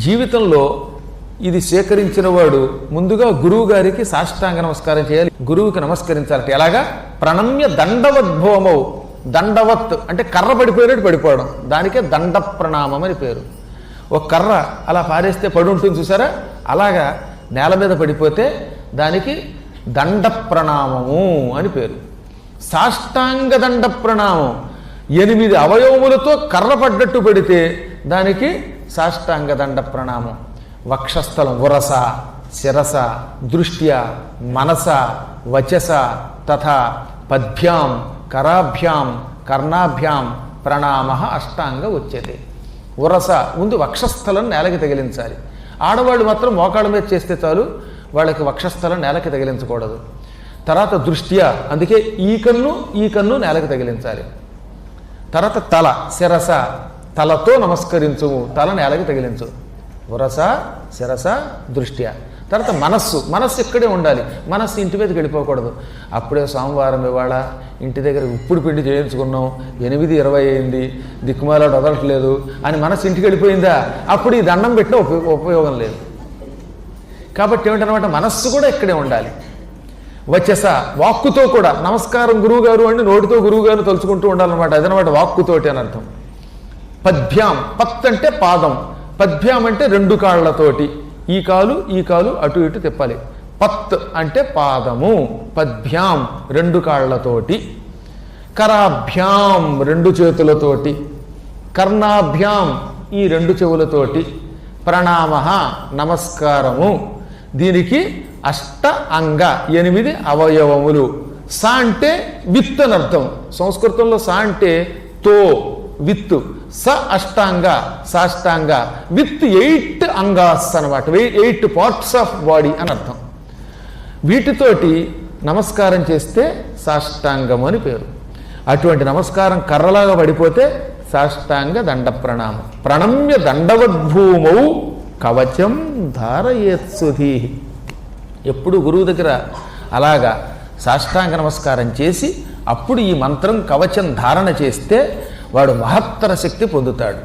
జీవితంలో ఇది సేకరించిన వాడు ముందుగా గురువు గారికి సాష్టాంగ నమస్కారం చేయాలి. గురువుకి నమస్కరించాలంటే ఎలాగా? ప్రణమ్య దండవద్భోమౌ. దండవత్ అంటే కర్ర పడిపోయినట్టు పడిపోవడం, దానికే దండ ప్రణామం అని పేరు. ఒక కర్ర అలా పారేస్తే పడి ఉంటుంది చూసారా, అలాగా నేల మీద పడిపోతే దానికి దండ ప్రణామము అని పేరు. సాష్టాంగ దండ ప్రణామం 8 అవయవములతో కర్ర పడ్డట్టు పడితే దానికి సాష్టాంగ దండ ప్రణామం. వక్షస్థలం ఉరస, శిరస, దృష్ట్యా, మనస, వచస తథా పద్భ్యాం, కరాభ్యాం, కర్ణాభ్యాం ప్రణామ అష్టాంగ ఉచ్యతే. ఉరస ముందు వక్షస్థలం నేలకి తగిలించాలి. ఆడవాళ్ళు మాత్రం మోకాళ్ళ మీద చేస్తే చాలు, వాళ్ళకి వక్షస్థలం నేలకి తగిలించకూడదు. తర్వాత దృష్ట్యా, అందుకే ఈ కన్ను నేలకి తగిలించాలి. తర్వాత తల, శిరస, తలతో నమస్కరించు, తల నేలకి తగిలించు. ఉరస, శిరస, దృష్ట్యా. తర్వాత మనస్సు ఇక్కడే ఉండాలి. మనస్సు ఇంటి మీదకి వెళ్ళిపోకూడదు. అప్పుడే సోమవారం ఇవాళ ఇంటి దగ్గర ఉప్పుడు పిండి చేయించుకున్నాం, 8:20 అయింది, దిక్కుమాలాడు వదలట్లేదు అని మనస్సు ఇంటికి వెళ్ళిపోయిందా, అప్పుడు ఈ దండం పెట్టిన ఉపయోగం లేదు. కాబట్టి ఏమిటనమాట, మనస్సు కూడా ఇక్కడే ఉండాలి. వచస, వాక్కుతో కూడా నమస్కారం గురువుగారు అని నోటితో గురువుగారు తలుచుకుంటూ ఉండాలన్నమాట. అదనమాట వాక్కుతోటి అని అర్థం. పద్భ్యాం, పత్ అంటే పాదం, పద్భ్యాం అంటే 2 కాళ్లతోటి, ఈ కాలు అటు ఇటు తిప్పాలి. పత్ అంటే పాదము, పద్భ్యాం 2 కాళ్లతోటి. కరాభ్యాం 2 చేతులతోటి, కర్ణాభ్యాం ఈ 2 చెవులతోటి. ప్రణామ నమస్కారము. దీనికి అష్ట అంగ 8 అవయవములు. సా అంటే విత్ అని అర్థం. సంస్కృతంలో సా అంటే తో, విత్. స అష్టాంగ, సాష్టాంగ విత్ 8 అంగాస్ అనమాట, 8 పార్ట్స్ ఆఫ్ బాడీ అని అర్థం. వీటితోటి నమస్కారం చేస్తే సాష్టాంగం అని పేరు. అటువంటి నమస్కారం కర్రలాగా పడిపోతే సాష్టాంగ దండ ప్రణామం. ప్రణమ్య దండవద్భూమౌ కవచం ధారయేత్సుధీ. ఎప్పుడు గురువు దగ్గర అలాగా సాష్టాంగ నమస్కారం చేసి అప్పుడు ఈ మంత్రం కవచం ధారణ చేస్తే వాడు మహత్తర శక్తి పొందుతాడు.